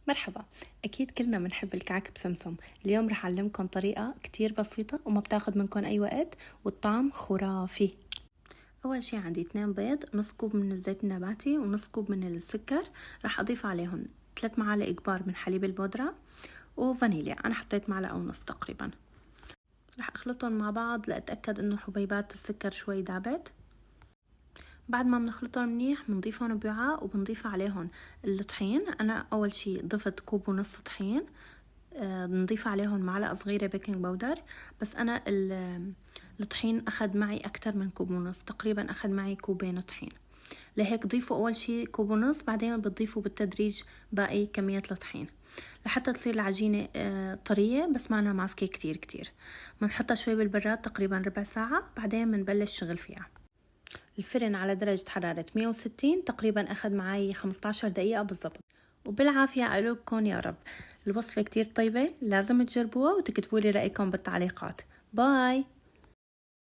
مرحبا. أكيد كلنا بنحب الكعك بسمسم. اليوم رح أعلمكم طريقة كتير بسيطة وما بتاخد منكم أي وقت والطعم خرافي. أول شي عندي 2 بيض، نص كوب من الزيت النباتي ونص كوب من السكر. رح أضيف عليهم 3 معالق كبار من حليب البودرة وفانيليا، أنا حطيت معلقة ونص تقريبا. رح أخلطهم مع بعض لأتأكد إنه حبيبات السكر شوي دابت. بعد ما بنخلطهم منيح بنضيفهم بوعاء وبنضيف عليهم الطحين. أنا أول شي ضفت كوب ونص طحين، بنضيف عليهم معلقة صغيرة بيكنج باودر. بس أنا الطحين أخذ معي أكتر من كوب ونص، تقريبا أخذ معي كوبين طحين. لهيك ضيفوا أول شي كوب ونص، بعدين بتضيفوا بالتدريج باقي كمية الطحين لحتى تصير العجينة طرية بس ما أنا ماسكة كتير. بنحطها شوي بالبراد تقريبا ربع ساعة، بعدين بنبلش شغل فيها. الفرن على درجة حرارة 160 تقريبا، أخذ معي 15 دقيقة بالضبط. وبالعافية عليكم يا رب. الوصفة كتير طيبة، لازم تجربوها وتكتبوا لي رأيكم بالتعليقات. باي.